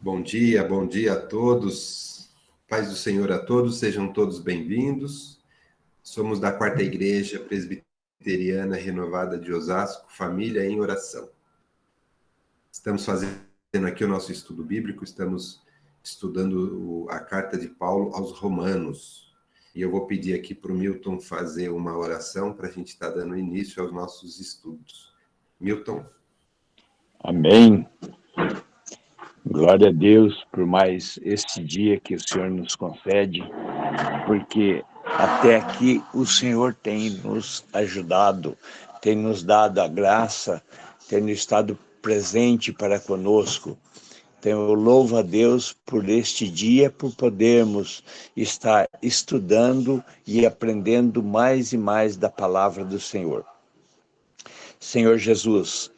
Bom dia a todos. Paz do Senhor a todos, sejam todos bem-vindos. Somos da Quarta Igreja Presbiteriana Renovada de Osasco, Família em Oração. Estamos fazendo aqui o nosso estudo bíblico, estamos estudando a carta de Paulo aos Romanos. E eu vou pedir aqui para o Milton fazer uma oração para a gente estar dando início aos nossos estudos. Milton. Amém. Glória a Deus por mais este dia que o Senhor nos concede, porque até aqui o Senhor tem nos ajudado, tem nos dado a graça, tem estado presente para conosco. Então eu louvo a Deus por este dia, por podermos estar estudando e aprendendo mais e mais da palavra do Senhor. Senhor Jesus,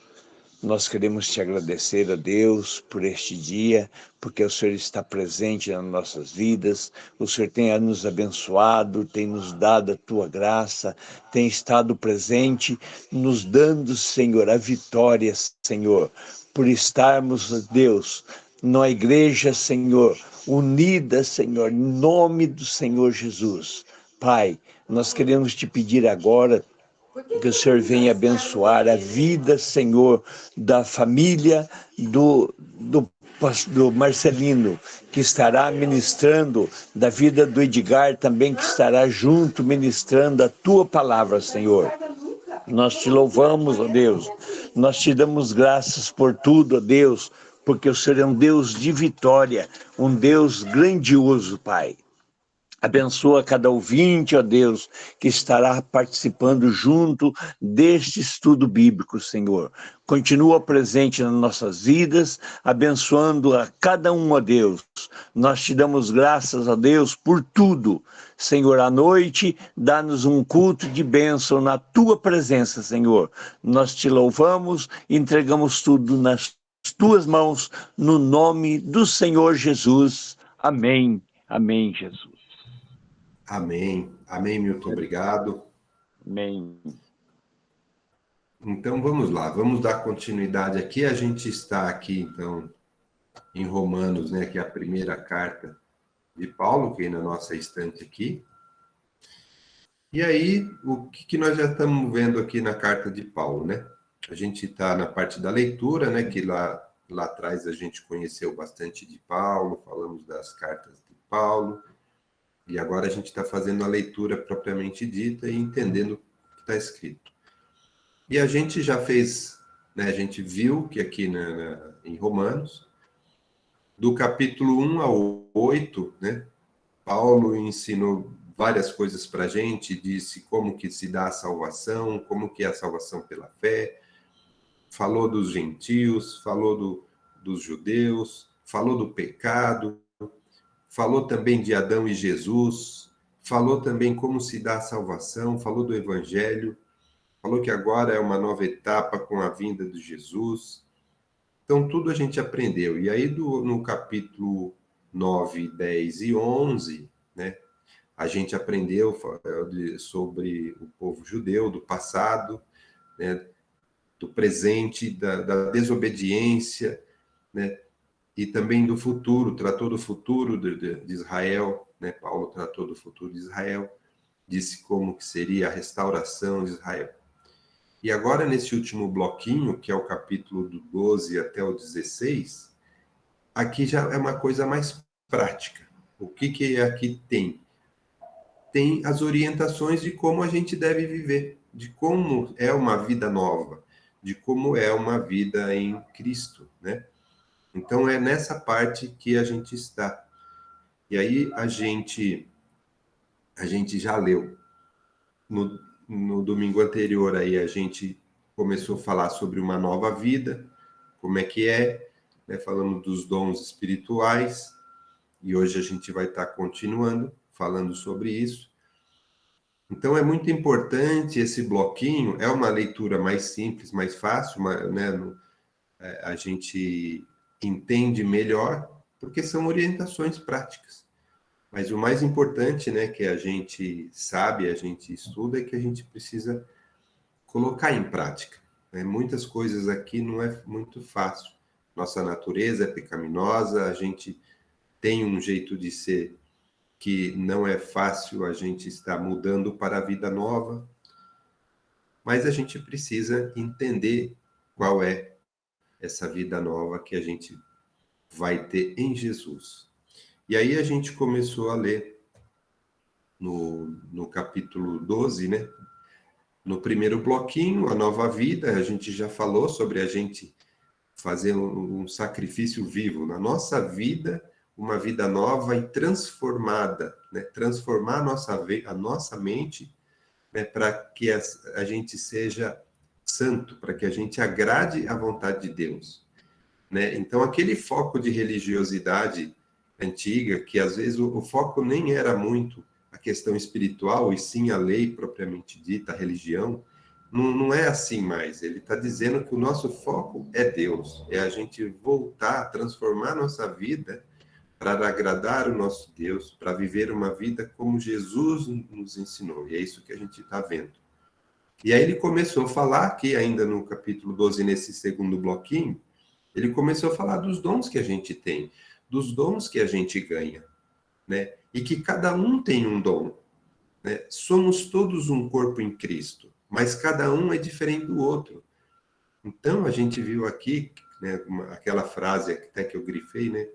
nós queremos te agradecer a Deus por este dia, porque o Senhor está presente nas nossas vidas, o Senhor tem nos abençoado, tem nos dado a tua graça, tem estado presente, nos dando, Senhor, a vitória, Senhor, por estarmos, Deus, na igreja, Senhor, unida, Senhor, em nome do Senhor Jesus. Pai, nós queremos te pedir agora que o Senhor venha abençoar a vida, Senhor, da família do Marcelino, que estará ministrando, da vida do Edgar também, que estará junto ministrando a tua palavra, Senhor. Nós te louvamos, ó Deus, nós te damos graças por tudo, ó Deus, porque o Senhor é um Deus de vitória, um Deus grandioso, Pai. Abençoa cada ouvinte, ó Deus, que estará participando junto deste estudo bíblico, Senhor. Continua presente nas nossas vidas, abençoando a cada um, ó Deus. Nós te damos graças, ó Deus, por tudo. Senhor, à noite, dá-nos um culto de bênção na tua presença, Senhor. Nós te louvamos e entregamos tudo nas tuas mãos, no nome do Senhor Jesus. Amém. Amém, Jesus. Amém. Amém, Milton. Obrigado. Amém. Então, vamos lá. Vamos dar continuidade aqui. A gente está aqui, então, em Romanos, né? Que é a primeira carta de Paulo, que é na nossa estante aqui. E aí, o que nós já estamos vendo aqui na carta de Paulo, né? A gente está na parte da leitura, né? Que lá atrás a gente conheceu bastante de Paulo, falamos das cartas de Paulo. E agora a gente está fazendo a leitura propriamente dita e entendendo o que está escrito. E a gente já fez, né, a gente viu que aqui em Romanos, do capítulo 1 ao 8, né, Paulo ensinou várias coisas para a gente, disse como que se dá a salvação, como que é a salvação pela fé, falou dos gentios, falou dos judeus, falou do pecado, falou também de Adão e Jesus, falou também como se dá a salvação, falou do Evangelho, falou que agora é uma nova etapa com a vinda de Jesus. Então, tudo a gente aprendeu. E aí, no capítulo 9, 10 e 11, né, a gente aprendeu sobre o povo judeu do passado, né, do presente, da desobediência, né, e também do futuro, tratou do futuro de Israel, né? Paulo tratou do futuro de Israel, disse como que seria a restauração de Israel. E agora, nesse último bloquinho, que é o capítulo do 12 até o 16, aqui já é uma coisa mais prática. O que aqui tem? Tem as orientações de como a gente deve viver, de como é uma vida nova, de como é uma vida em Cristo, né? Então, é nessa parte que a gente está. E aí, a gente já leu. No domingo anterior, aí, a gente começou a falar sobre uma nova vida, como é que é, né? Falando dos dons espirituais, e hoje a gente vai estar continuando falando sobre isso. Então, é muito importante esse bloquinho, é uma leitura mais simples, mais fácil, né? A gente entende melhor, porque são orientações práticas. Mas o mais importante, né, que a gente sabe, a gente estuda, é que a gente precisa colocar em prática, né? Muitas coisas aqui não é muito fácil, nossa natureza é pecaminosa, a gente tem um jeito de ser que não é fácil a gente estar mudando para a vida nova, mas a gente precisa entender qual é essa vida nova que a gente vai ter em Jesus. E aí a gente começou a ler no capítulo 12, né? No primeiro bloquinho, a nova vida, a gente já falou sobre a gente fazer um sacrifício vivo na nossa vida, uma vida nova e transformada, né? Transformar a nossa mente, né? Para que a gente seja santo, para que a gente agrade a vontade de Deus, né? Então, aquele foco de religiosidade antiga, que às vezes o foco nem era muito a questão espiritual, e sim a lei propriamente dita, a religião, não é assim mais. Ele está dizendo que o nosso foco é Deus, é a gente voltar, transformar nossa vida para agradar o nosso Deus, para viver uma vida como Jesus nos ensinou. E é isso que a gente está vendo. E aí ele começou a falar aqui, ainda no capítulo 12, nesse segundo bloquinho, ele começou a falar dos dons que a gente tem, dos dons que a gente ganha, né? E que cada um tem um dom, né? Somos todos um corpo em Cristo, mas cada um é diferente do outro. Então, a gente viu aqui, né, aquela frase até que eu grifei, né?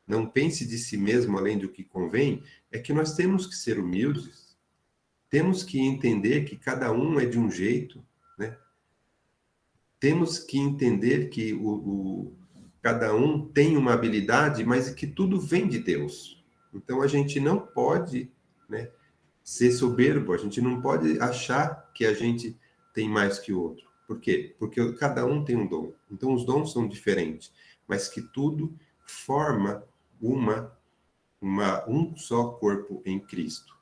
Não pense de si mesmo além do que convém, é que nós temos que ser humildes, temos que entender que cada um é de um jeito, né? Temos que entender que cada um tem uma habilidade, mas que tudo vem de Deus. Então a gente não pode, né, ser soberbo, a gente não pode achar que a gente tem mais que o outro. Por quê? Porque cada um tem um dom. Então os dons são diferentes, mas que tudo forma um só corpo em Cristo.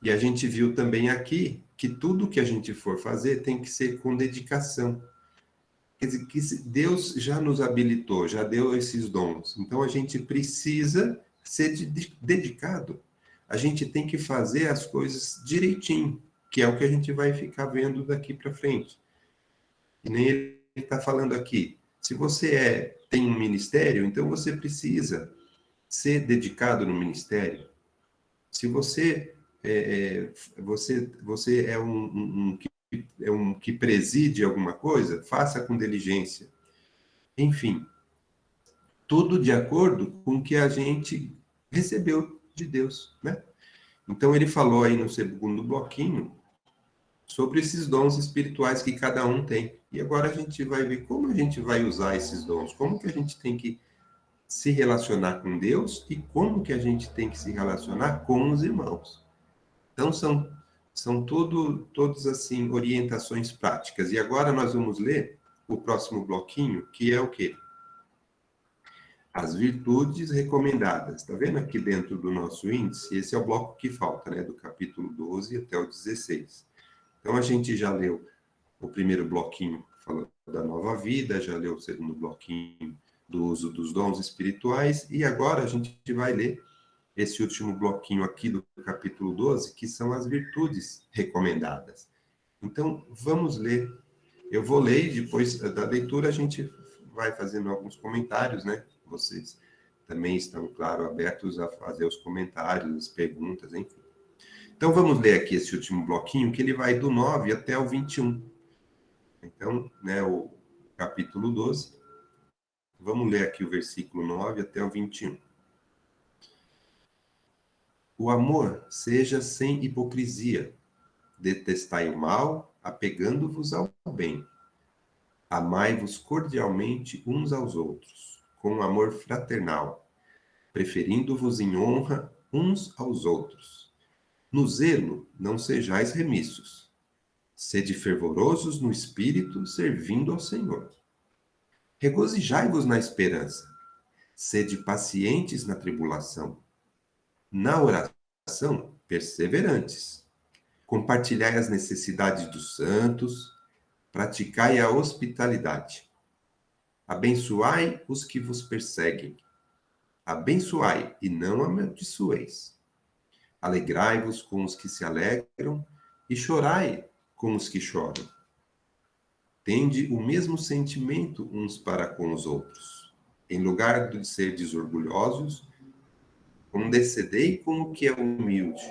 E a gente viu também aqui que tudo que a gente for fazer tem que ser com dedicação. Quer dizer, que Deus já nos habilitou, já deu esses dons. Então a gente precisa ser dedicado. A gente tem que fazer as coisas direitinho, que é o que a gente vai ficar vendo daqui para frente. E nem ele está falando aqui. Se você tem um ministério, então você precisa ser dedicado no ministério. Se você é um que preside alguma coisa, faça com diligência. Enfim, tudo de acordo com o que a gente recebeu de Deus, né? Então ele falou aí no segundo bloquinho sobre esses dons espirituais que cada um tem. E agora a gente vai ver como a gente vai usar esses dons, como que a gente tem que se relacionar com Deus e como que a gente tem que se relacionar com os irmãos. Então são todos assim orientações práticas. E agora nós vamos ler o próximo bloquinho, que é o quê? As virtudes recomendadas. Está vendo aqui dentro do nosso índice? Esse é o bloco que falta, né? Do capítulo 12 até o 16. Então, a gente já leu o primeiro bloquinho falando da nova vida, já leu o segundo bloquinho do uso dos dons espirituais, e agora a gente vai ler esse último bloquinho aqui do capítulo 12, que são as virtudes recomendadas. Então, vamos ler. Eu vou ler e depois da leitura a gente vai fazendo alguns comentários, né? Vocês também estão, claro, abertos a fazer os comentários, as perguntas, enfim. Então, vamos ler aqui esse último bloquinho, que ele vai do 9 até o 21. Então, né, o capítulo 12. Vamos ler aqui o versículo 9 até o 21. O amor seja sem hipocrisia. Detestai o mal, apegando-vos ao bem. Amai-vos cordialmente uns aos outros, com amor fraternal, preferindo-vos em honra uns aos outros. No zelo, não sejais remissos. Sede fervorosos no espírito, servindo ao Senhor. Regozijai-vos na esperança. Sede pacientes na tribulação. Na oração, perseverantes. Compartilhai as necessidades dos santos. Praticai a hospitalidade. Abençoai os que vos perseguem. Abençoai e não amaldiçoeis. Alegrai-vos com os que se alegram e chorai com os que choram. Tende o mesmo sentimento uns para com os outros. Em lugar de ser desorgulhosos, condescendei com o que é humilde.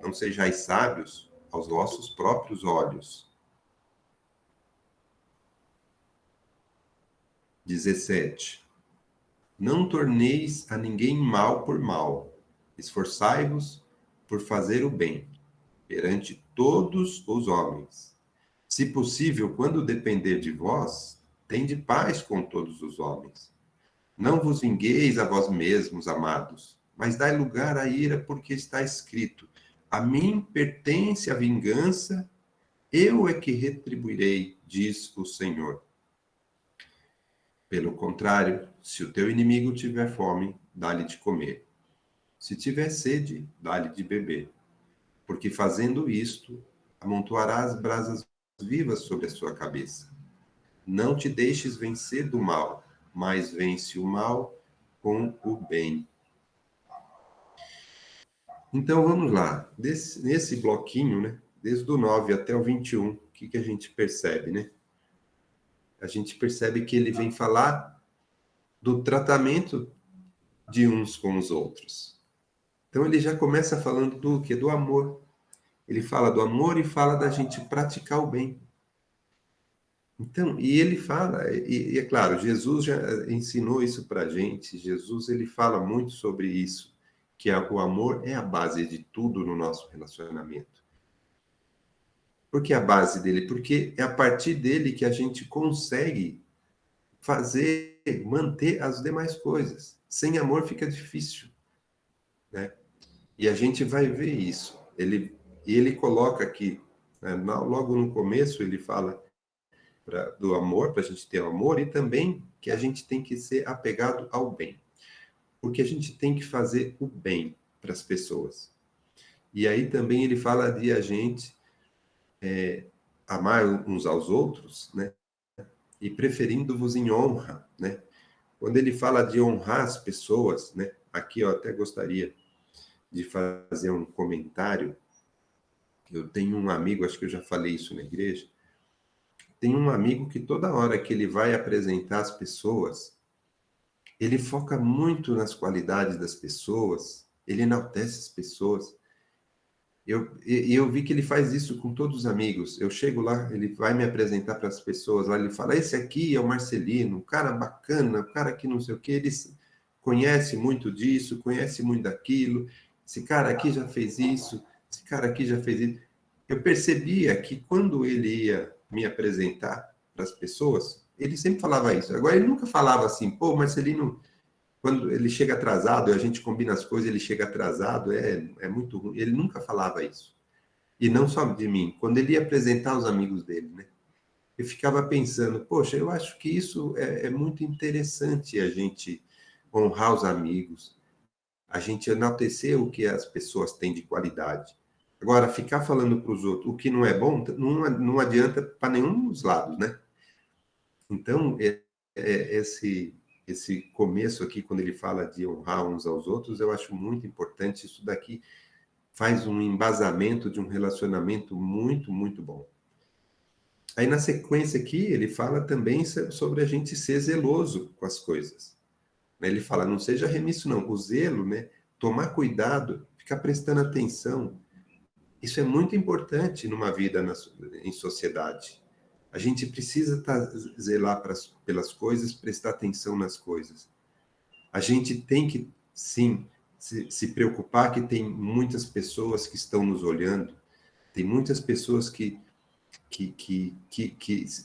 Não sejais sábios aos vossos próprios olhos. 17. Não torneis a ninguém mal por mal. Esforçai-vos por fazer o bem perante todos os homens. Se possível, quando depender de vós, tende paz com todos os homens. Não vos vingueis a vós mesmos, amados, mas dai lugar à ira, porque está escrito: a mim pertence a vingança, eu é que retribuirei, diz o Senhor. Pelo contrário, se o teu inimigo tiver fome, dá-lhe de comer. Se tiver sede, dá-lhe de beber. Porque fazendo isto, amontoarás brasas vivas sobre a sua cabeça. Não te deixes vencer do mal, mas vence o mal com o bem. Então vamos lá. Nesse bloquinho, né, desde o 9 até o 21, o que a gente percebe, né? A gente percebe que ele vem falar do tratamento de uns com os outros. Então ele já começa falando do quê? Do amor. Ele fala do amor e fala da gente praticar o bem. Então, e ele fala, e é claro, Jesus já ensinou isso para a gente. Jesus, ele fala muito sobre isso, que o amor é a base de tudo no nosso relacionamento. Por que a base dele? Porque é a partir dele que a gente consegue fazer, manter as demais coisas. Sem amor fica difícil, né? E a gente vai ver isso. Ele coloca aqui, né, logo no começo, ele fala do amor, para a gente ter amor, e também que a gente tem que ser apegado ao bem. Porque a gente tem que fazer o bem para as pessoas. E aí também ele fala de a gente amar uns aos outros, né? E preferindo-vos em honra, né? Quando ele fala de honrar as pessoas, né? Aqui eu até gostaria de fazer um comentário. Eu tenho um amigo, acho que eu já falei isso na igreja, tem um amigo que toda hora que ele vai apresentar as pessoas, ele foca muito nas qualidades das pessoas, ele enaltece as pessoas. Eu vi que ele faz isso com todos os amigos. Eu chego lá, ele vai me apresentar para as pessoas lá, ele fala: esse aqui é o Marcelino, um cara bacana, um cara que não sei o quê, ele conhece muito disso, conhece muito daquilo, esse cara aqui já fez isso, esse cara aqui já fez isso. Eu percebia que quando ele ia me apresentar para as pessoas, ele sempre falava isso. Agora, ele nunca falava assim: pô, Marcelino, quando ele chega atrasado, a gente combina as coisas, ele chega atrasado, é muito ruim. Ele nunca falava isso. E não só de mim, quando ele ia apresentar os amigos dele, né? Eu ficava pensando: poxa, eu acho que isso é muito interessante, a gente honrar os amigos, a gente enaltecer o que as pessoas têm de qualidade. Agora, ficar falando para os outros o que não é bom, não adianta para nenhum dos lados, né? Então, esse começo aqui, quando ele fala de honrar uns aos outros, eu acho muito importante. Isso daqui faz um embasamento de um relacionamento muito, muito bom. Aí, na sequência aqui, ele fala também sobre a gente ser zeloso com as coisas. Ele fala: não seja remisso, não. O zelo, né? Tomar cuidado, ficar prestando atenção. Isso é muito importante numa vida em sociedade. A gente precisa zelar pelas coisas, prestar atenção nas coisas. A gente tem que, sim, se preocupar que tem muitas pessoas que estão nos olhando, tem muitas pessoas que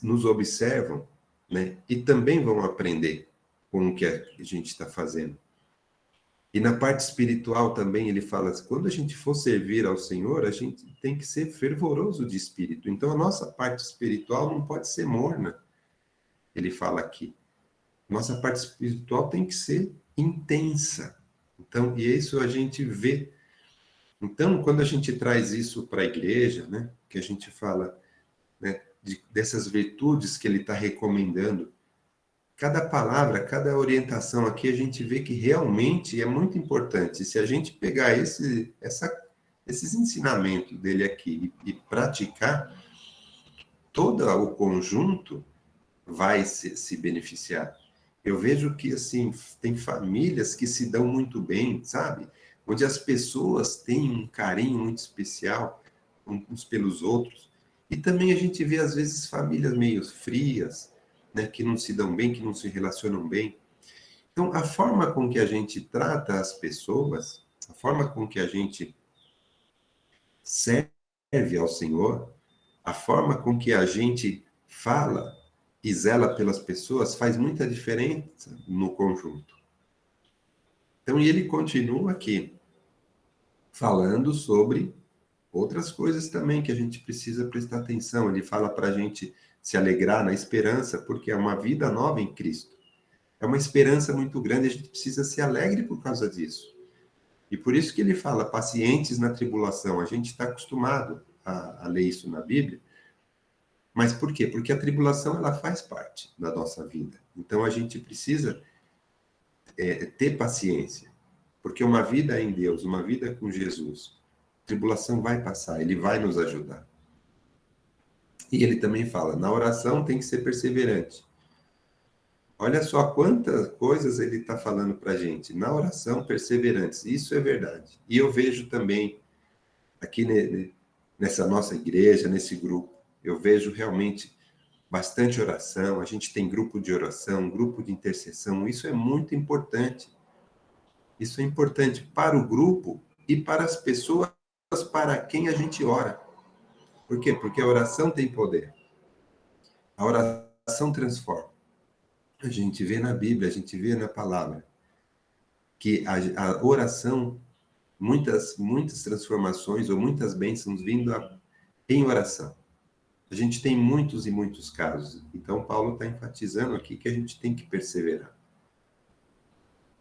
nos observam, né? E também vão aprender com o que a gente está fazendo. E na parte espiritual também ele fala assim: quando a gente for servir ao Senhor, a gente tem que ser fervoroso de espírito. Então a nossa parte espiritual não pode ser morna. Ele fala aqui. Nossa parte espiritual tem que ser intensa. Então, e isso a gente vê. Então, quando a gente traz isso para a igreja, né, que a gente fala, né, dessas virtudes que ele está recomendando, cada palavra, cada orientação aqui, a gente vê que realmente é muito importante. Se a gente pegar esses ensinamentos dele aqui e praticar, todo o conjunto vai se beneficiar. Eu vejo que, assim, tem famílias que se dão muito bem, sabe? Onde as pessoas têm um carinho muito especial uns pelos outros. E também a gente vê, às vezes, famílias meio frias, né? Que não se dão bem, que não se relacionam bem. Então, a forma com que a gente trata as pessoas, a forma com que a gente serve ao Senhor, a forma com que a gente fala e zela pelas pessoas faz muita diferença no conjunto. Então, e ele continua aqui, falando sobre outras coisas também que a gente precisa prestar atenção. Ele fala para a gente se alegrar na esperança, porque é uma vida nova em Cristo. É uma esperança muito grande, a gente precisa ser alegre por causa disso. E por isso que ele fala, pacientes na tribulação. A gente está acostumado a ler isso na Bíblia. Mas por quê? Porque a tribulação ela faz parte da nossa vida. Então a gente precisa ter paciência. Porque uma vida em Deus, uma vida com Jesus, a tribulação vai passar, ele vai nos ajudar. E ele também fala, na oração tem que ser perseverante. Olha só quantas coisas ele está falando para a gente. Na oração, perseverantes. Isso é verdade. E eu vejo também, aqui nessa nossa igreja, nesse grupo, eu vejo realmente bastante oração. A gente tem grupo de oração, grupo de intercessão. Isso é muito importante. Isso é importante para o grupo e para as pessoas para quem a gente ora. Por quê? Porque a oração tem poder. A oração transforma. A gente vê na Bíblia, a gente vê na palavra, que a oração, muitas transformações ou muitas bênçãos vindo em oração. A gente tem muitos e muitos casos. Então, Paulo está enfatizando aqui que a gente tem que perseverar.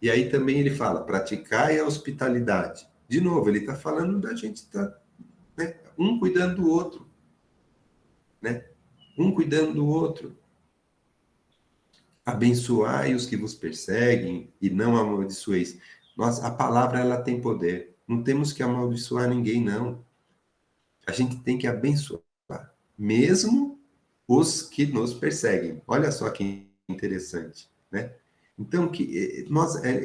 E aí também ele fala, praticai a hospitalidade. De novo, ele está falando da gente estar, né, um cuidando do outro. Né? Um cuidando do outro. Abençoai os que vos perseguem e não amaldiçoeis. Nossa, a palavra ela tem poder. Não temos que amaldiçoar ninguém, não. A gente tem que abençoar, mesmo os que nos perseguem. Olha só que interessante, né? Então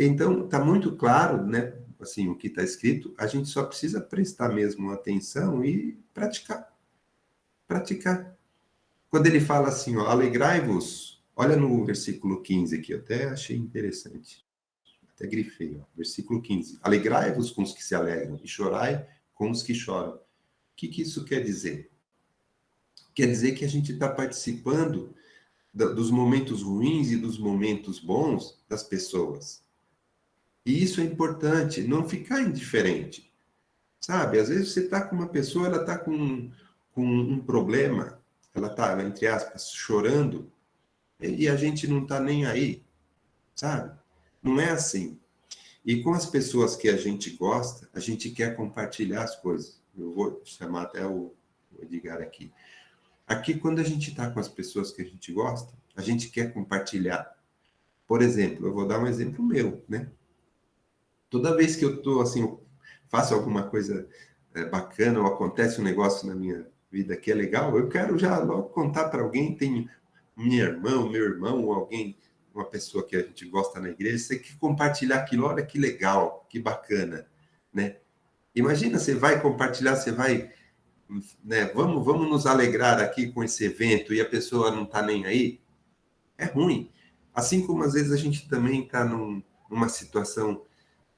então tá muito claro, né? Assim, o que está escrito. A gente só precisa prestar mesmo atenção e praticar. Praticar. Quando ele fala assim, ó, alegrai-vos, olha no versículo 15 aqui, eu até achei interessante. Até grifei, ó, versículo 15. Alegrai-vos com os que se alegram e chorai com os que choram. O que isso quer dizer? Quer dizer que a gente está participando dos momentos ruins e dos momentos bons das pessoas. E isso é importante, não ficar indiferente. Sabe, às vezes você está com uma pessoa, ela está com um problema, ela está, entre aspas, chorando, e a gente não está nem aí, sabe? Não é assim. E com as pessoas que a gente gosta, a gente quer compartilhar as coisas. Eu vou chamar até o Edgar aqui. Aqui, quando a gente está com as pessoas que a gente gosta, a gente quer compartilhar. Por exemplo, eu vou dar um exemplo meu, né? Toda vez que eu estou, assim, eu faço alguma coisa bacana ou acontece um negócio na minha vida que é legal, eu quero já logo contar para alguém, tem minha irmã, meu irmão, ou alguém, uma pessoa que a gente gosta na igreja, você quer compartilhar aquilo, olha que legal, que bacana, né? Imagina, você vai compartilhar, você vai, né, vamos nos alegrar aqui com esse evento e a pessoa não está nem aí, é ruim. Assim como às vezes a gente também está numa situação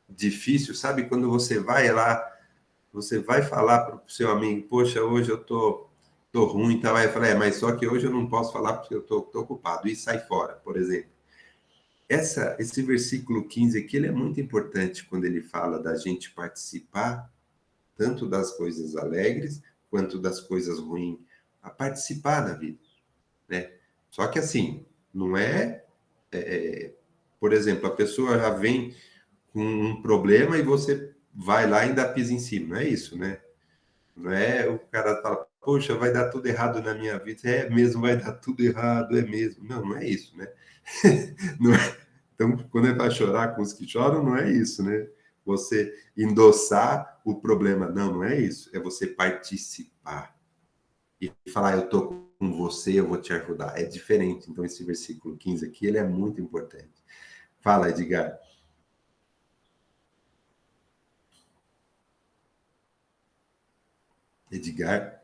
difícil, sabe? Quando você vai lá, você vai falar para o seu amigo, poxa, hoje eu tô ruim, tá? Vai falar, mas só que hoje eu não posso falar porque eu tô ocupado, e sai fora, por exemplo. Esse versículo 15 aqui, ele é muito importante quando ele fala da gente participar tanto das coisas alegres quanto das coisas ruins, a participar da vida, né? Só que assim, não por exemplo, a pessoa já vem com um problema e você vai lá e ainda pisa em cima, não é isso, né? Não é o cara fala, poxa, vai dar tudo errado na minha vida. É mesmo, vai dar tudo errado, é mesmo. Não, não é isso, né? Não é... Então, quando é para chorar com os que choram, não é isso, né? Você endossar o problema. Não, não é isso. É você participar. E falar, eu tô com você, eu vou te ajudar. É diferente. Então, esse versículo 15 aqui, ele é muito importante. Fala, Edgar. Edgar?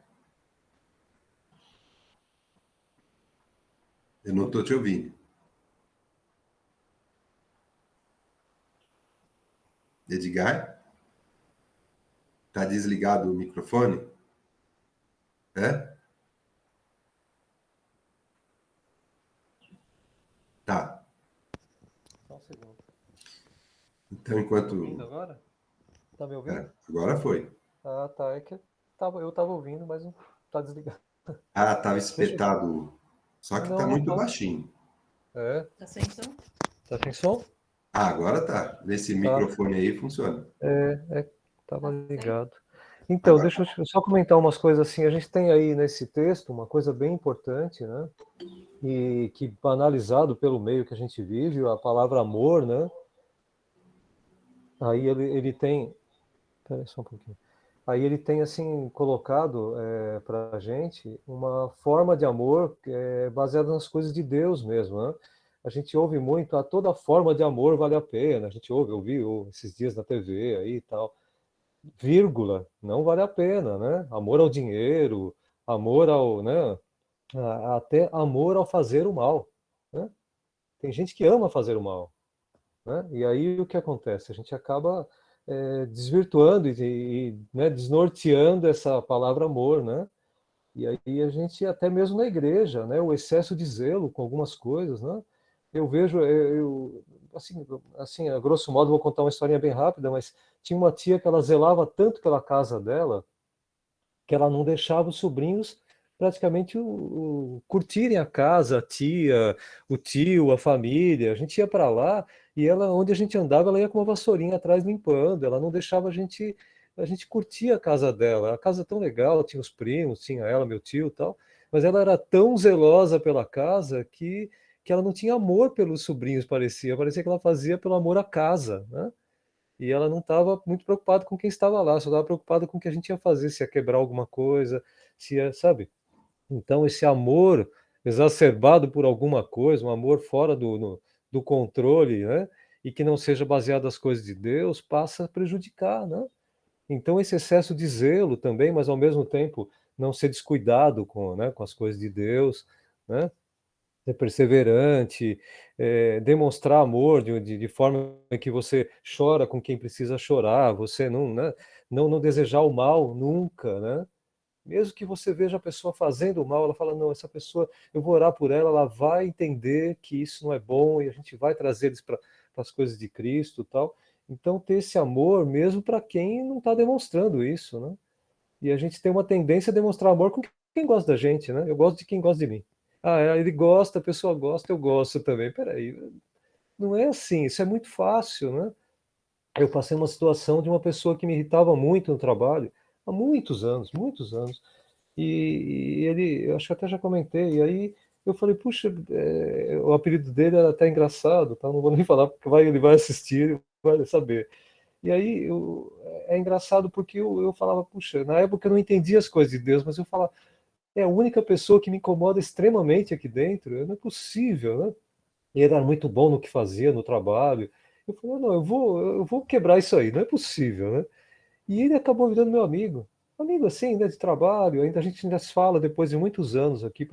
Eu não estou te ouvindo. Edgar? Tá desligado o microfone? É? Tá. Só um segundo. Então, Tá enquanto... me ouvindo agora? Tá me ouvindo? Agora foi. Ah, tá. É que eu tava ouvindo, mas não tá desligado. Ah, estava Deixa eu... espetado. Só que está Não, não muito tá. baixinho. É. Tá sem som? Tá sem som? Ah, agora tá. Nesse Tá. microfone aí funciona. Tava ligado. Então, Agora, deixa eu só comentar umas coisas assim. A gente tem aí nesse texto uma coisa bem importante, né? E que, banalizado pelo meio que a gente vive, a palavra amor, né? Aí ele tem... Peraí só um pouquinho. Aí ele tem, assim, colocado para a gente uma forma de amor baseada nas coisas de Deus mesmo, né? A gente ouve muito, toda forma de amor vale a pena. A gente ouviu esses dias na TV aí e tal. Vírgula, não vale a pena, né? Amor ao dinheiro, amor ao, né? Até amor ao fazer o mal, né? Tem gente que ama fazer o mal, né? E aí o que acontece? A gente acaba desvirtuando né, desnorteando essa palavra amor, né? E aí a gente, até mesmo na igreja, né, o excesso de zelo com algumas coisas, né? Eu vejo, assim, a grosso modo, vou contar uma historinha bem rápida, mas tinha uma tia que ela zelava tanto pela casa dela, que ela não deixava os sobrinhos praticamente curtirem a casa, a tia, o tio, a família. A gente ia para lá e ela, onde a gente andava, ela ia com uma vassourinha atrás limpando. Ela não deixava a gente curtir a casa dela. A casa é tão legal, tinha os primos, tinha ela, meu tio, e tal. Mas ela era tão zelosa pela casa que ela não tinha amor pelos sobrinhos, parecia que ela fazia pelo amor à casa, né? E ela não estava muito preocupada com quem estava lá, só estava preocupada com o que a gente ia fazer, se ia quebrar alguma coisa, se ia, sabe? Então, esse amor exacerbado por alguma coisa, um amor fora do controle, né? E que não seja baseado nas coisas de Deus, passa a prejudicar, né? Então, esse excesso de zelo também, mas ao mesmo tempo não ser descuidado com, né, com as coisas de Deus, né? Ser perseverante, demonstrar amor de forma que você chora com quem precisa chorar, você não, né, não desejar o mal nunca, né? Mesmo que você veja a pessoa fazendo o mal, ela fala, não, essa pessoa, eu vou orar por ela, ela vai entender que isso não é bom e a gente vai trazer eles para as coisas de Cristo e tal. Então, ter esse amor mesmo para quem não está demonstrando isso, né? E a gente tem uma tendência a demonstrar amor com quem gosta da gente, né? Eu gosto de quem gosta de mim. Ah, ele gosta, a pessoa gosta, eu gosto também. Peraí, não é assim, isso é muito fácil, né? Eu passei uma situação de uma pessoa que me irritava muito no trabalho, há muitos anos. E ele, eu acho que até já comentei, e aí eu falei, puxa, o apelido dele era até engraçado, tá? Não vou nem falar, porque ele vai assistir e vai saber. E aí é engraçado porque eu falava, puxa, na época eu não entendia as coisas de Deus, mas eu falava, é a única pessoa que me incomoda extremamente aqui dentro, não é possível, né? E ele era muito bom no que fazia, no trabalho. Eu falei, não, eu vou quebrar isso aí, não é possível, né? E ele acabou virando meu amigo. Amigo assim, né, de trabalho, ainda a gente ainda se fala depois de muitos anos aqui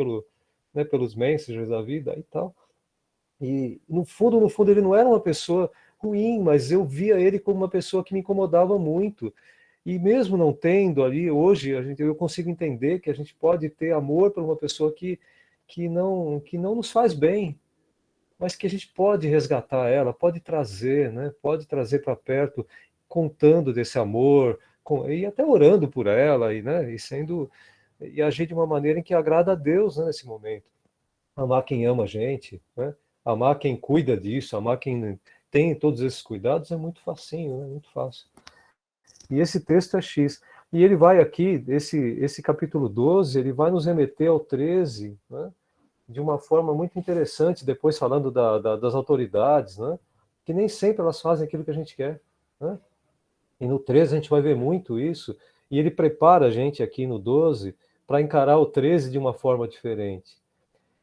né, pelos messengers da vida e tal. E no fundo, ele não era uma pessoa ruim, mas eu via ele como uma pessoa que me incomodava muito. E mesmo não tendo ali, hoje eu consigo entender que a gente pode ter amor por uma pessoa que não nos faz bem, mas que a gente pode resgatar ela, pode trazer, né? Pode trazer para perto, contando desse amor, e até orando por ela, e, né? E agir de uma maneira em que agrada a Deus, né, nesse momento. Amar quem ama a gente, né? Amar quem cuida disso, amar quem tem todos esses cuidados é muito facinho, né? Muito fácil. E esse texto é X. E ele vai aqui, esse capítulo 12, ele vai nos remeter ao 13, né? De uma forma muito interessante, depois falando das autoridades, né? Que nem sempre elas fazem aquilo que a gente quer, né? E no 13 a gente vai ver muito isso, e ele prepara a gente aqui no 12 para encarar o 13 de uma forma diferente.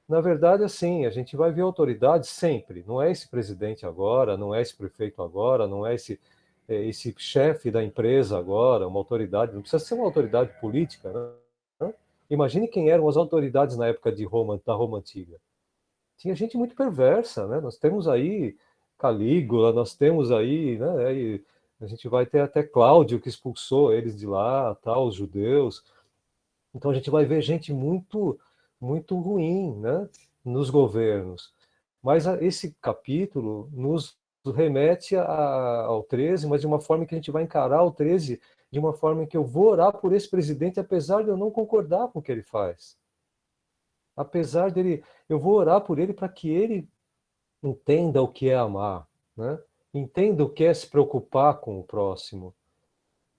Na verdade, assim, a gente vai ver autoridade sempre. Não é esse presidente agora, não é esse prefeito agora, não é esse chefe da empresa agora, uma autoridade. Não precisa ser uma autoridade política, né? Imagine quem eram as autoridades na época de Roma, da Roma Antiga. Tinha gente muito perversa, né? Nós temos aí Calígula, nós temos aí, né? E a gente vai ter até Cláudio que expulsou eles de lá, tal, os judeus. Então a gente vai ver gente muito ruim, né, nos governos. Mas esse capítulo nos remete ao 13, mas de uma forma que a gente vai encarar o 13 de uma forma que eu vou orar por esse presidente, apesar de eu não concordar com o que ele faz. Apesar dele, eu vou orar por ele para que ele entenda o que é amar, né? Entenda o que é se preocupar com o próximo.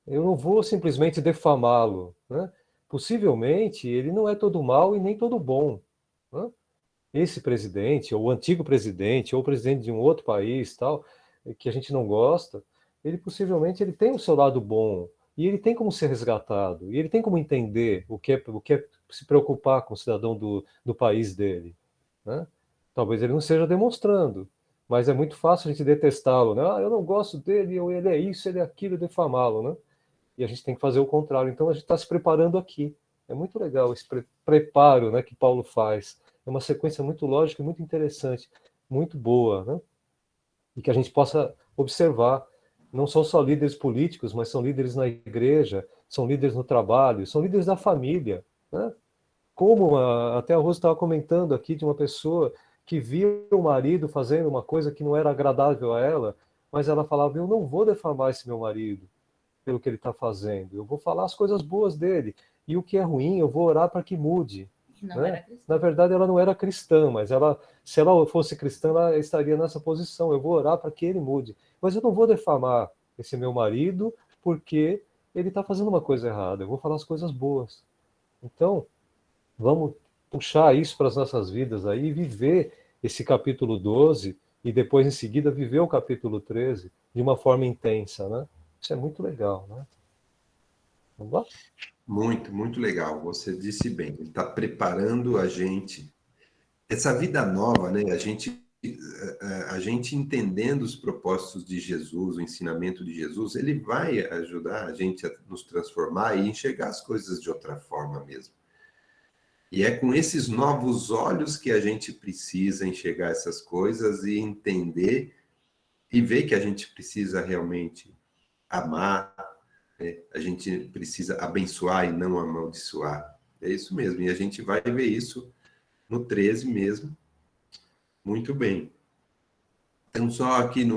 Eu não vou simplesmente defamá-lo, né? Possivelmente ele não é todo mal e nem todo bom, né? Esse presidente, ou o antigo presidente, ou o presidente de um outro país, tal, que a gente não gosta, ele possivelmente ele tem o seu lado bom e ele tem como ser resgatado e ele tem como entender o que é se preocupar com o cidadão do país dele, né? Talvez ele não esteja demonstrando, mas é muito fácil a gente detestá-lo, né? Ah, eu não gosto dele, ou ele é isso, ele é aquilo, defamá-lo, né? E a gente tem que fazer o contrário. Então a gente está se preparando aqui. É muito legal esse preparo, né, que Paulo faz. É uma sequência muito lógica e muito interessante, muito boa, né? E que a gente possa observar. Não são só líderes políticos, mas são líderes na igreja, são líderes no trabalho, são líderes da família, né? Como até a Rose estava comentando aqui de uma pessoa que viu o marido fazendo uma coisa que não era agradável a ela, mas ela falava: eu não vou defamar esse meu marido pelo que ele está fazendo. Eu vou falar as coisas boas dele. E o que é ruim, eu vou orar para que mude. Não Né? era cristã. Na verdade, ela não era cristã, mas se ela fosse cristã, ela estaria nessa posição. Eu vou orar para que ele mude. Mas eu não vou defamar esse meu marido porque ele está fazendo uma coisa errada. Eu vou falar as coisas boas. Então, vamos puxar isso para as nossas vidas aí e viver esse capítulo 12 e depois, em seguida, viver o capítulo 13 de uma forma intensa, né? Isso é muito legal, né? Vamos lá? Muito, muito legal. Você disse bem. Ele está preparando a gente. Essa vida nova, né? A gente entendendo os propósitos de Jesus, o ensinamento de Jesus, ele vai ajudar a gente a nos transformar e enxergar as coisas de outra forma mesmo. E é com esses novos olhos que a gente precisa enxergar essas coisas e entender e ver que a gente precisa realmente amar, né? A gente precisa abençoar e não amaldiçoar. É isso mesmo. E a gente vai ver isso no 13 mesmo. Muito bem. Então, só aqui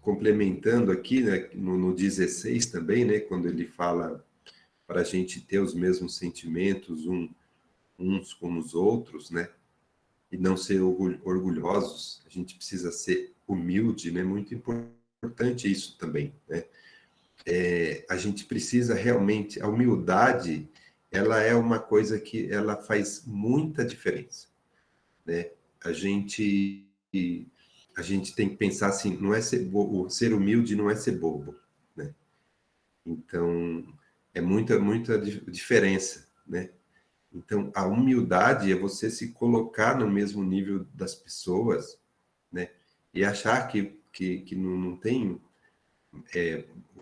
complementando aqui, né, no 16 também, né, quando ele fala para a gente ter os mesmos sentimentos uns com os outros, né, e não ser orgulhosos, a gente precisa ser humilde, né, muito importante isso também, né. A gente precisa realmente, a humildade, ela é uma coisa que ela faz muita diferença, né. A gente tem que pensar assim, não é ser bobo, ser humilde não é ser bobo, né? Então, é muita diferença, né? Então, a humildade é você se colocar no mesmo nível das pessoas, né? E achar que não tem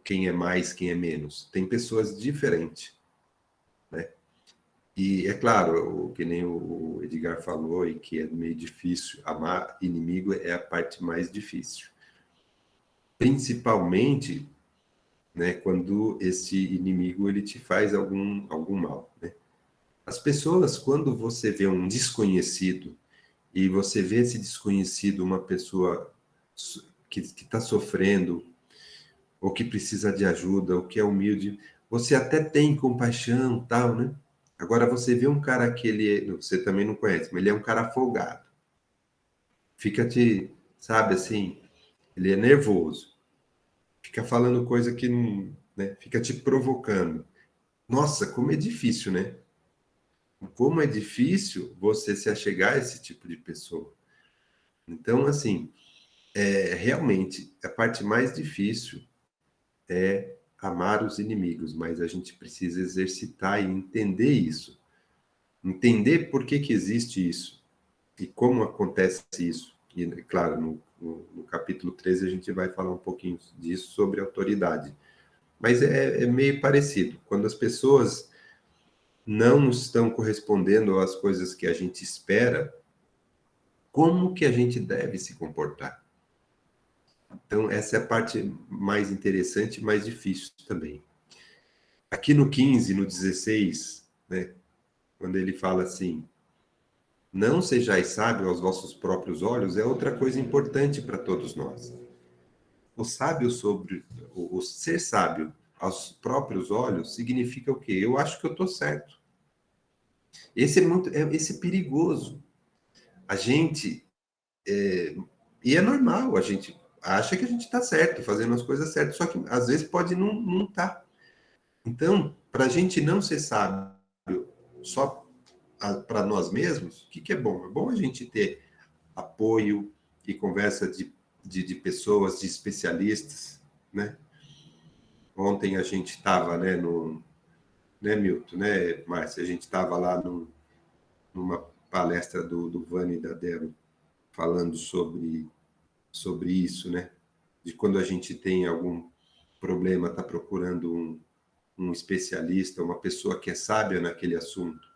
quem é mais, quem é menos. Tem pessoas diferentes, né? E é claro, que nem o Edgar falou, e que é meio difícil, amar inimigo é a parte mais difícil. Principalmente, né, quando esse inimigo ele te faz algum mal, né? As pessoas, quando você vê um desconhecido, e você vê esse desconhecido, uma pessoa que está sofrendo, ou que precisa de ajuda, ou que é humilde, você até tem compaixão, tal, né? Agora você vê um cara que você também não conhece, mas ele é um cara folgado. Sabe assim, ele é nervoso. Fica falando coisa que não, né? Fica te provocando. Nossa, como é difícil, né? Como é difícil você se achegar a esse tipo de pessoa. Então, assim, realmente, a parte mais difícil é amar os inimigos, mas a gente precisa exercitar e entender isso. Entender por que existe isso e como acontece isso. E, claro, no capítulo 13 a gente vai falar um pouquinho disso, sobre autoridade. Mas é meio parecido. Quando as pessoas não estão correspondendo às coisas que a gente espera, como que a gente deve se comportar? Então, essa é a parte mais interessante e mais difícil também. Aqui no 15, no 16, né, quando ele fala assim, não sejais sábio aos vossos próprios olhos, é outra coisa importante para todos nós. O ser sábio aos próprios olhos significa o quê? Eu acho que eu estou certo. Esse é perigoso. A gente, e é normal, a gente acha que a gente está certo, fazendo as coisas certas, só que às vezes pode não estar. Então, para a gente não ser sábio só para nós mesmos, o que é bom? É bom a gente ter apoio e conversa de pessoas, de especialistas, né? Ontem a gente estava, né, né, Milton, né, Márcia? A gente estava lá numa palestra do Vani e da Débora, falando sobre isso, né? De quando a gente tem algum problema, está procurando um especialista, uma pessoa que é sábia naquele assunto.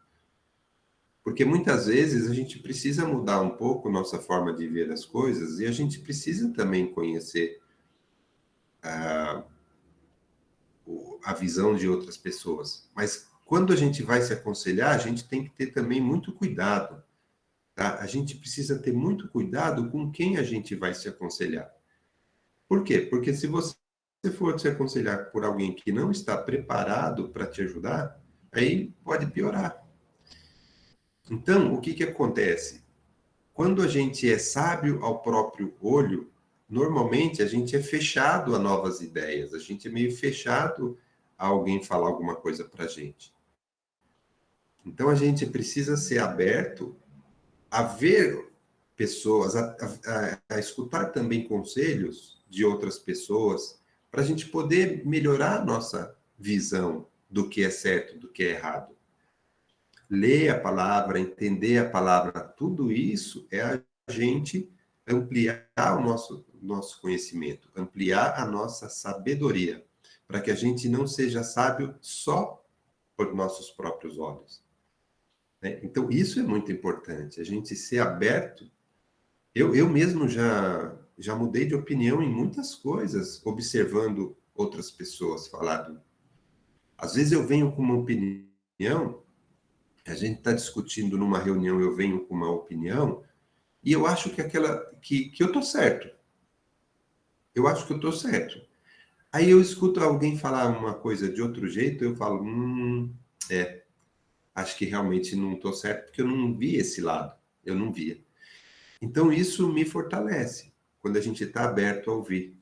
Porque muitas vezes a gente precisa mudar um pouco nossa forma de ver as coisas e a gente precisa também conhecer a visão de outras pessoas. Mas quando a gente vai se aconselhar, a gente tem que ter também muito cuidado. Tá? A gente precisa ter muito cuidado com quem a gente vai se aconselhar. Por quê? Porque se você for se aconselhar por alguém que não está preparado para te ajudar, aí pode piorar. Então, o que acontece? Quando a gente é sábio ao próprio olho, normalmente a gente é fechado a novas ideias, a gente é meio fechado a alguém falar alguma coisa para a gente. Então, a gente precisa ser aberto a ver pessoas, a escutar também conselhos de outras pessoas, para a gente poder melhorar a nossa visão do que é certo, do que é errado. Ler a palavra, entender a palavra, tudo isso é a gente ampliar o nosso conhecimento, ampliar a nossa sabedoria, para que a gente não seja sábio só por nossos próprios olhos. Né? Então, isso é muito importante, a gente ser aberto. Eu mesmo já mudei de opinião em muitas coisas, observando outras pessoas falar. Às vezes eu venho com uma opinião, a gente está discutindo numa reunião, eu venho com uma opinião, e eu acho que eu estou certo. Eu acho que eu estou certo. Aí eu escuto alguém falar uma coisa de outro jeito, eu falo, acho que realmente não estou certo, porque eu não vi esse lado, eu não via. Então isso me fortalece, quando a gente está aberto a ouvir.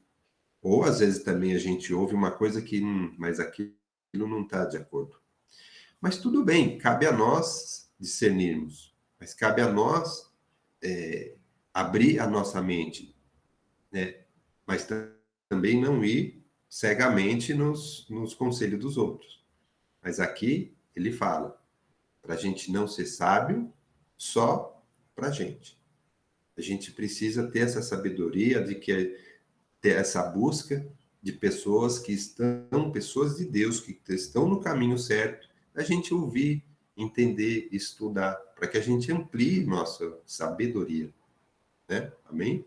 Ou às vezes também a gente ouve uma coisa que, mas aquilo não está de acordo. Mas tudo bem, cabe a nós discernirmos, mas cabe a nós abrir a nossa mente, né? Mas também não ir cegamente nos conselhos dos outros. Mas aqui ele fala, para a gente não ser sábio só para a gente. A gente precisa ter essa sabedoria de que ter essa busca de pessoas pessoas de Deus, que estão no caminho certo, a gente ouvir, entender, estudar, para que a gente amplie nossa sabedoria. Né? Amém?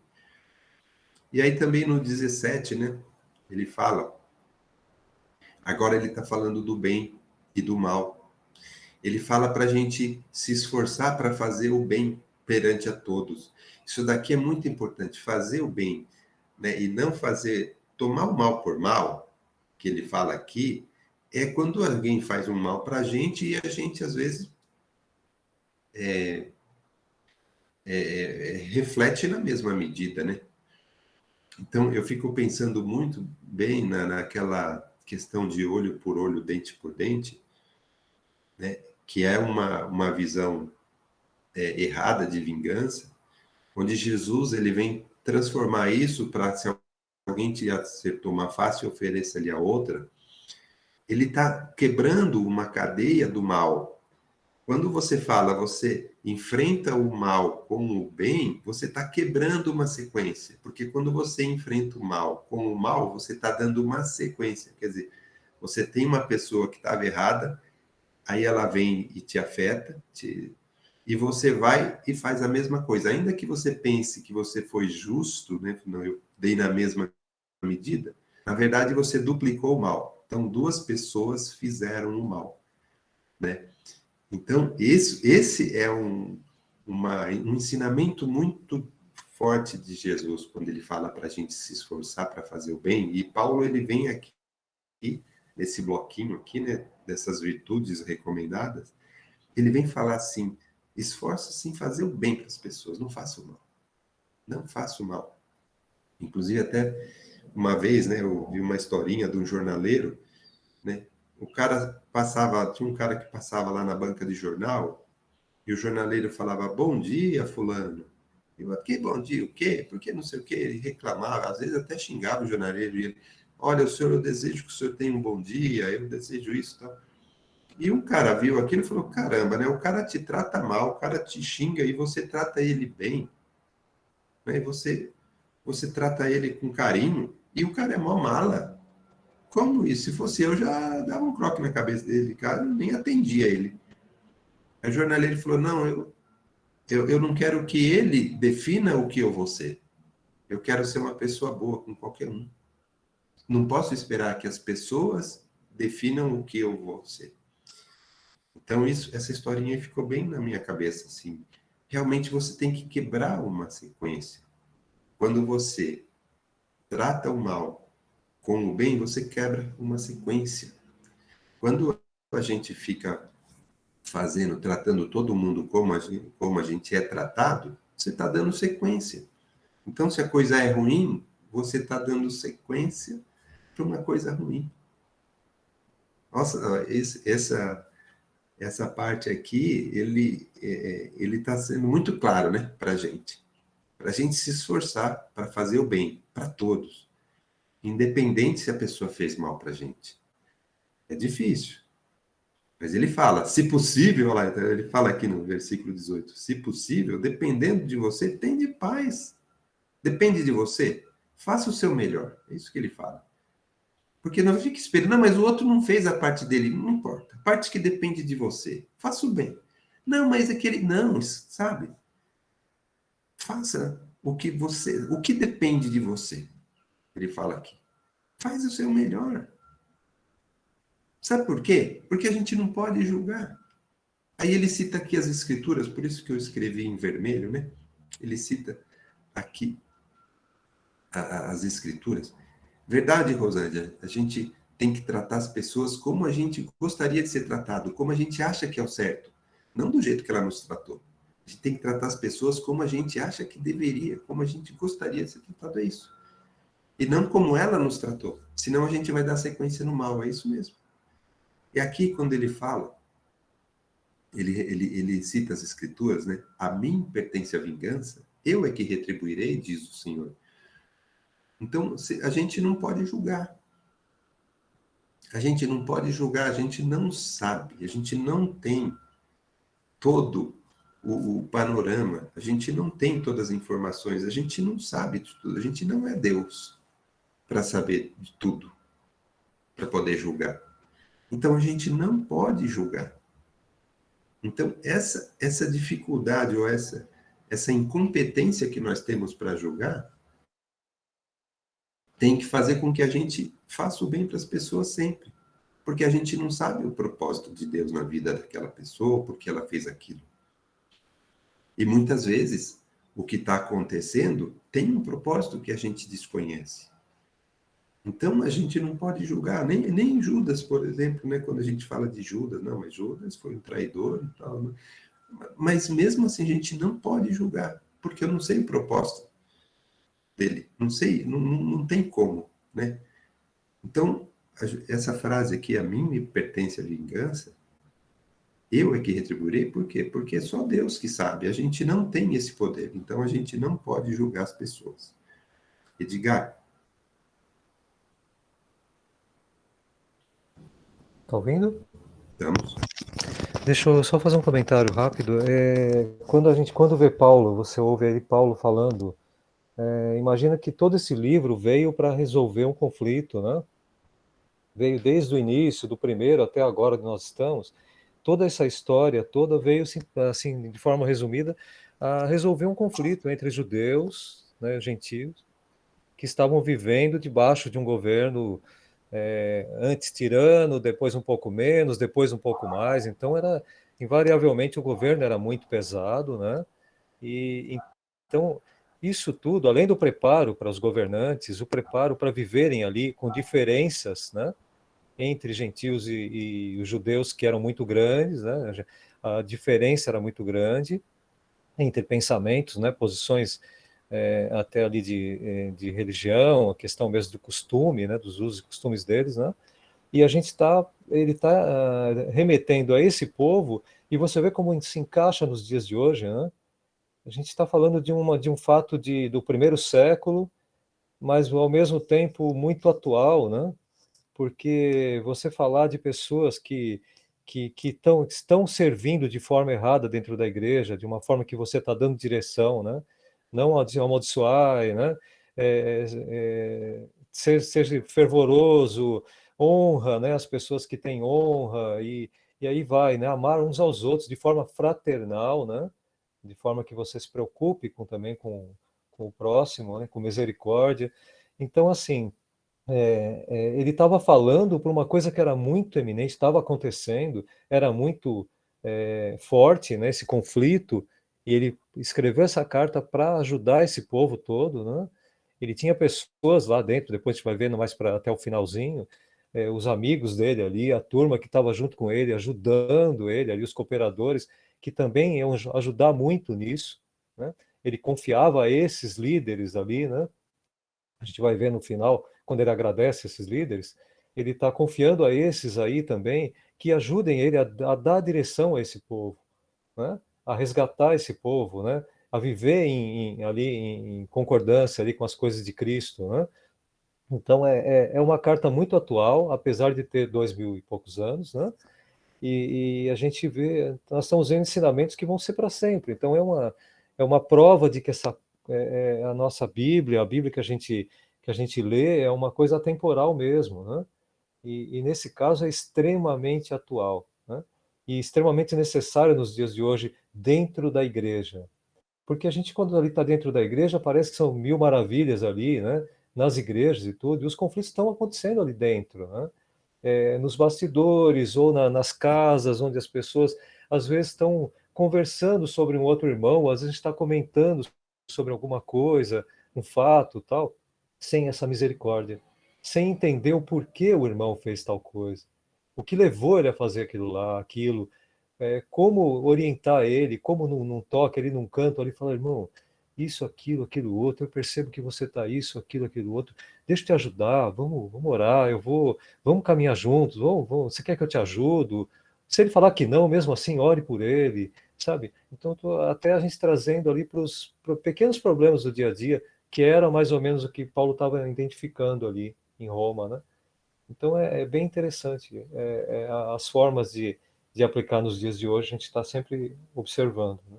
E aí também no 17, né? Ele fala, agora ele está falando do bem e do mal. Ele fala para a gente se esforçar para fazer o bem perante a todos. Isso daqui é muito importante, fazer o bem, né? E não tomar o mal por mal, que ele fala aqui, é quando alguém faz um mal para a gente e a gente, às vezes, reflete na mesma medida, né? Então, eu fico pensando muito bem naquela questão de olho por olho, dente por dente, né? Que é uma visão errada de vingança, onde Jesus ele vem transformar isso para, se alguém te acertou uma face, ofereça-lhe a outra. Ele está quebrando uma cadeia do mal. Quando você fala, você enfrenta o mal com o bem, você está quebrando uma sequência. Porque quando você enfrenta o mal com o mal, você está dando uma sequência. Quer dizer, você tem uma pessoa que estava errada, aí ela vem e te afeta, e você vai e faz a mesma coisa. Ainda que você pense que você foi justo, né? Não, eu dei na mesma medida, na verdade você duplicou o mal. Então, duas pessoas fizeram o mal, né? Então, esse é um ensinamento muito forte de Jesus, quando ele fala para a gente se esforçar para fazer o bem. E Paulo, ele vem aqui, nesse bloquinho aqui, né, dessas virtudes recomendadas, ele vem falar assim, esforça-se em fazer o bem para as pessoas, não faça o mal. Não faça o mal. Inclusive, até uma vez, né, eu vi uma historinha de um jornaleiro, né, o cara passava, tinha um cara que passava lá na banca de jornal, e o jornaleiro falava, bom dia, fulano. Eu, que bom dia, o quê? Por que não sei o quê? Ele reclamava, às vezes até xingava o jornaleiro, e ele, olha, o senhor, eu desejo que o senhor tenha um bom dia, eu desejo isso e tal. E um cara viu aquilo e falou, caramba, né? O cara te trata mal, o cara te xinga e você trata ele bem, né? Você trata ele com carinho e o cara é mó mala. Como isso? Se fosse eu, já dava um croque na cabeça dele, cara, eu nem atendia ele. Aí o jornaleiro falou, não, eu não quero que ele defina o que eu vou ser. Eu quero ser uma pessoa boa com qualquer um. Não posso esperar que as pessoas definam o que eu vou ser. Então, essa historinha ficou bem na minha cabeça, assim. Realmente você tem que quebrar uma sequência. Quando você trata o mal com o bem, você quebra uma sequência. Quando a gente fica tratando todo mundo como a gente é tratado, você está dando sequência. Então, se a coisa é ruim, você está dando sequência para uma coisa ruim. Nossa, essa parte aqui, ele está sendo muito claro, né, para a gente. Para a gente se esforçar para fazer o bem para todos, independente se a pessoa fez mal para a gente. É difícil. Mas ele fala, se possível, olha lá, ele fala aqui no versículo 18, se possível, dependendo de você, tem de paz. Depende de você, faça o seu melhor. É isso que ele fala. Porque não fique esperando, não, mas o outro não fez a parte dele. Não importa. A parte que depende de você. Faça o bem. Não, mas aquele. Não, sabe? Faça o que depende de você. Ele fala aqui. Faz o seu melhor. Sabe por quê? Porque a gente não pode julgar. Aí ele cita aqui as escrituras, por isso que eu escrevi em vermelho, né? Ele cita aqui as escrituras. Verdade, Rosângela, a gente tem que tratar as pessoas como a gente gostaria de ser tratado, como a gente acha que é o certo, não do jeito que ela nos tratou. A gente tem que tratar as pessoas como a gente acha que deveria, como a gente gostaria de ser tratado, é isso. E não como ela nos tratou, senão a gente vai dar sequência no mal, é isso mesmo. E aqui, quando ele fala, ele cita as escrituras, né? A mim pertence a vingança, eu é que retribuirei, diz o Senhor. Então, a gente não pode julgar. A gente não pode julgar, a gente não sabe, a gente não tem todo o panorama, a gente não tem todas as informações, a gente não sabe de tudo, a gente não é Deus para saber de tudo, para poder julgar. Então, a gente não pode julgar. Então, essa dificuldade ou essa incompetência que nós temos para julgar tem que fazer com que a gente faça o bem para as pessoas sempre. Porque a gente não sabe o propósito de Deus na vida daquela pessoa, porque ela fez aquilo. E muitas vezes, o que está acontecendo tem um propósito que a gente desconhece. Então, a gente não pode julgar, nem Judas, por exemplo, né? Quando a gente fala de Judas, não, mas Judas foi um traidor e tal. Né? Mas mesmo assim, a gente não pode julgar, porque eu não sei o propósito dele. Não sei, não tem como, né? Então, essa frase aqui, a mim me pertence a vingança, eu é que retribuirei, por quê? Porque é só Deus que sabe, a gente não tem esse poder, então a gente não pode julgar as pessoas. Edgar, Tá ouvindo? estamos? Deixa eu só fazer um comentário rápido. Quando vê Paulo, você ouve aí Paulo falando, imagina que todo esse livro veio para resolver um conflito, né? Veio desde o início, do primeiro até agora que nós estamos. Toda essa história toda veio, assim, de forma resumida, a resolver um conflito entre judeus, né, gentios, que estavam vivendo debaixo de um governo antes tirano, depois um pouco menos, depois um pouco mais. Então invariavelmente o governo era muito pesado, né? E então isso tudo, além do preparo para os governantes, o preparo para viverem ali com diferenças, né? Entre gentios e os judeus que eram muito grandes, né? A diferença era muito grande entre pensamentos, né? Posições até ali de religião, a questão mesmo do costume, né? Dos usos e costumes deles, né? E ele está remetendo a esse povo, e você vê como se encaixa nos dias de hoje, né? A gente está falando de um fato do primeiro século, mas ao mesmo tempo muito atual, né? Porque você falar de pessoas que estão servindo de forma errada dentro da igreja, de uma forma que você está dando direção, né? Não amaldiçoar, né? Seja fervoroso, honra, né? As pessoas que têm honra e aí vai, né? Amar uns aos outros de forma fraternal, né? De forma que você se preocupe também com o próximo, né? Com misericórdia. Então, assim, ele estava falando por uma coisa que era muito eminente, estava acontecendo, era muito forte, né, esse conflito, e ele escreveu essa carta para ajudar esse povo todo, né? Ele tinha pessoas lá dentro, depois a gente vai vendo mais até o finalzinho, os amigos dele ali, a turma que estava junto com ele, ajudando ele ali, os cooperadores, que também iam ajudar muito nisso, né? Ele confiava a esses líderes ali, né? A gente vai ver no final, quando ele agradece esses líderes, ele está confiando a esses aí também que ajudem ele a dar direção a esse povo, né? A resgatar esse povo, né? A viver ali em concordância ali com as coisas de Cristo, né? Então é uma carta muito atual, apesar de ter 2000 e poucos anos, né? E a gente vê, nós estamos vendo ensinamentos que vão ser para sempre. Então é uma prova de que a nossa Bíblia, a Bíblia que a gente lê, é uma coisa atemporal mesmo, né? E nesse caso é extremamente atual, né? E extremamente necessário nos dias de hoje dentro da igreja. Porque a gente, quando ali está dentro da igreja, parece que são mil maravilhas ali, né? Nas igrejas e tudo, e os conflitos estão acontecendo ali dentro, né? Nos bastidores ou nas casas, onde as pessoas às vezes estão conversando sobre um outro irmão, às vezes está comentando sobre alguma coisa, um fato, tal, sem essa misericórdia, sem entender o porquê o irmão fez tal coisa, o que levou ele a fazer aquilo lá, aquilo, como orientar ele, como num toque ali, num canto ali, falar, irmão, isso, aquilo outro, eu percebo que você está isso, aquilo outro, deixa eu te ajudar, vamos orar, vamos caminhar juntos, você quer que eu te ajudo? Se ele falar que não, mesmo assim, ore por ele, sabe? Então, até a gente trazendo ali para os pequenos problemas do dia a dia, que era mais ou menos o que Paulo estava identificando ali em Roma, né? Então, é bem interessante. As formas de aplicar nos dias de hoje, a gente está sempre observando, né?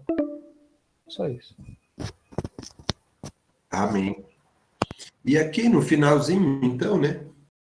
Só isso. Amém. E aqui no finalzinho, então, né?